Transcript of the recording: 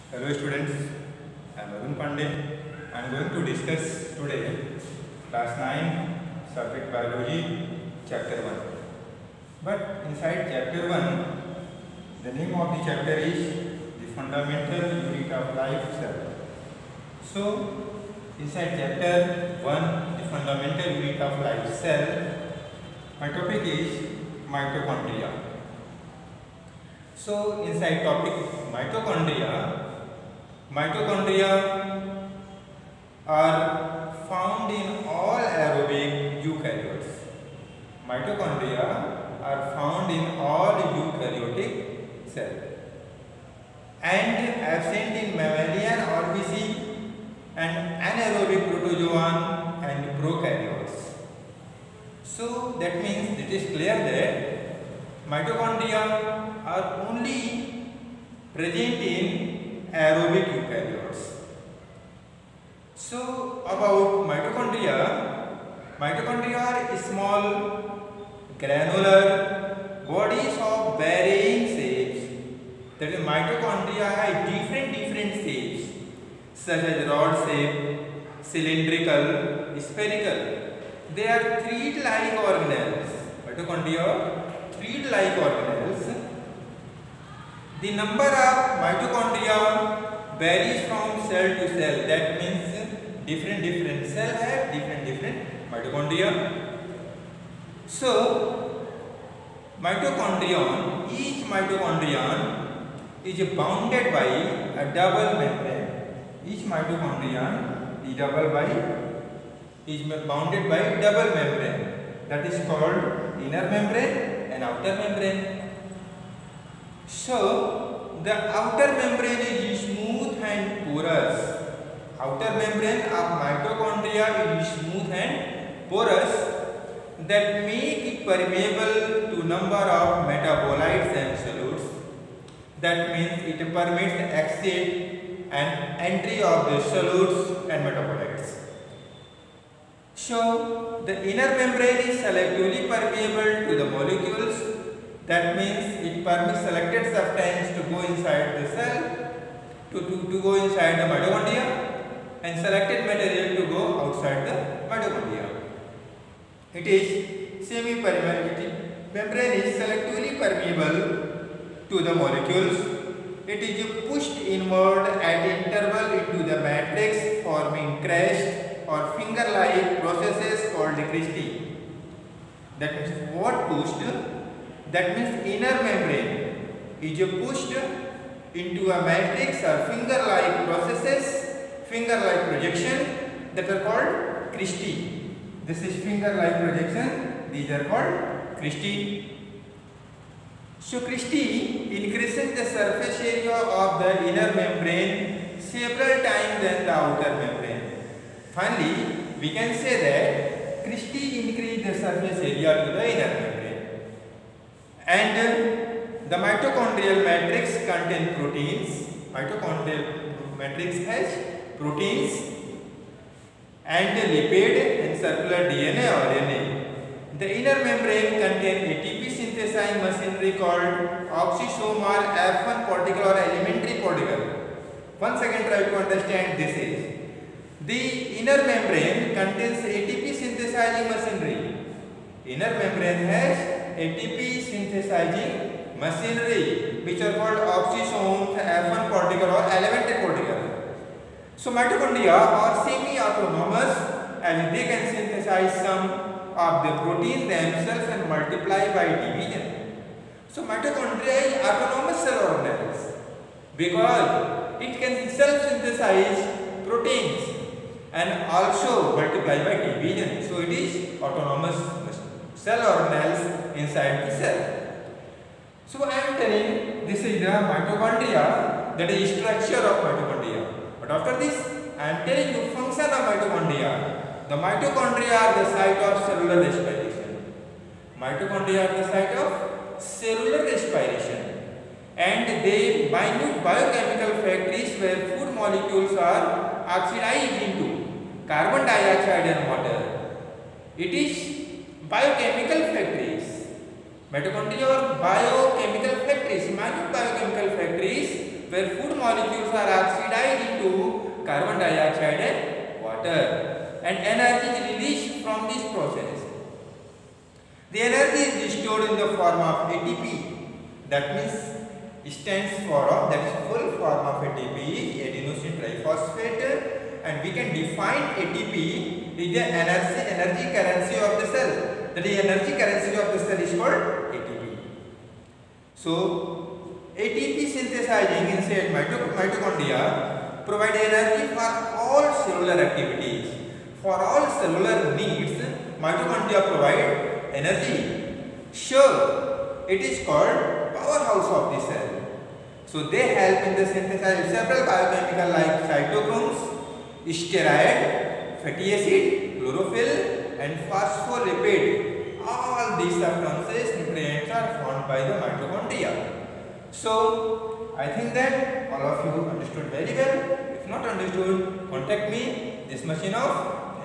Hello students, I am Arun Pandey. I am going to discuss today class 9 subject biology chapter 1. But inside chapter 1, the name of the chapter is the fundamental unit of life cell. So inside chapter 1, the fundamental unit of life cell, my topic is mitochondria. So inside topic mitochondria are found in all aerobic eukaryotes. Mitochondria are found in all eukaryotic cells and absent in mammalian RBC and anaerobic protozoan and prokaryotes. So that means it is clear that mitochondria are only present in aerobic eukaryotes. So about mitochondria are small granular bodies of varying shapes. That is, mitochondria have different shapes such as rod shape, cylindrical, spherical. They are thread-like organelles. Mitochondria are thread-like organelles. The number of mitochondria varies from cell to cell. That means different cell have different mitochondria. So each mitochondrion is bounded by a double membrane. Each mitochondrion is bounded by double membrane. That is called inner membrane and outer membrane. So the outer membrane is smooth and porous. Outer membrane of mitochondria is smooth and porous that make it permeable to number of metabolites and solutes. That means it permits exit and entry of the solutes and metabolites. So the inner membrane is selectively permeable to the molecules. That means it permits selected substance to go inside the cell, to go inside the mitochondria, and selected material to go outside the mitochondria. It is semi-permeable. Membrane is selectively permeable to the molecules. It is pushed inward at interval into the matrix, forming crest or finger-like processes called cristae. That means what pushed? That means inner membrane is pushed into a matrix or finger-like processes, finger-like projection that are called cristae. This is finger-like projection. These are called cristae. So cristae increases the surface area of the inner membrane several times than the outer membrane. Finally, we can say that cristae increase the surface area to the inner membrane. And the mitochondrial matrix contains proteins. Mitochondrial matrix has proteins and lipid and circular DNA or RNA. The inner membrane contains ATP synthesizing machinery called oxysomal F1 particle or elementary particle. Once again, try to understand this is. The inner membrane contains ATP synthesizing machinery. Inner membrane has ATP synthesizing machinery which are called oxysomes, F1 particle or elementary particle. So mitochondria are semi-autonomous as they can synthesize some of the protein themselves and multiply by division. So mitochondria is autonomous cell organelles because it can self-synthesize proteins and also multiply by division. So it is autonomous cell organelles inside the cell. So I am telling this is the mitochondria, that is structure of mitochondria. But after this I am telling you function of mitochondria. The mitochondria are the site of cellular respiration. Mitochondria are the site of cellular respiration, and they minute biochemical factories where food molecules are oxidized into carbon dioxide and water. It is biochemical factories. Mitochondria are biochemical factories, minute biochemical factories where food molecules are oxidized into carbon dioxide and water, and energy is released from this process. The energy is stored in the form of ATP. That means stands for, that is full form of ATP is adenosine triphosphate, and we can define ATP is the energy currency of the cell. That is, energy currency of the cell is called ATP. So ATP synthesizing inside mitochondria provide energy for all cellular activities. For all cellular needs, mitochondria provide energy. So it is called powerhouse of the cell. So they help in the synthesis several biochemical like cytochromes, steroid, fatty acid, chlorophyll, and phospholipid. All these substances, nutrients are formed by the mitochondria. So I think that all of you understood very well. If not understood, contact me. This machine of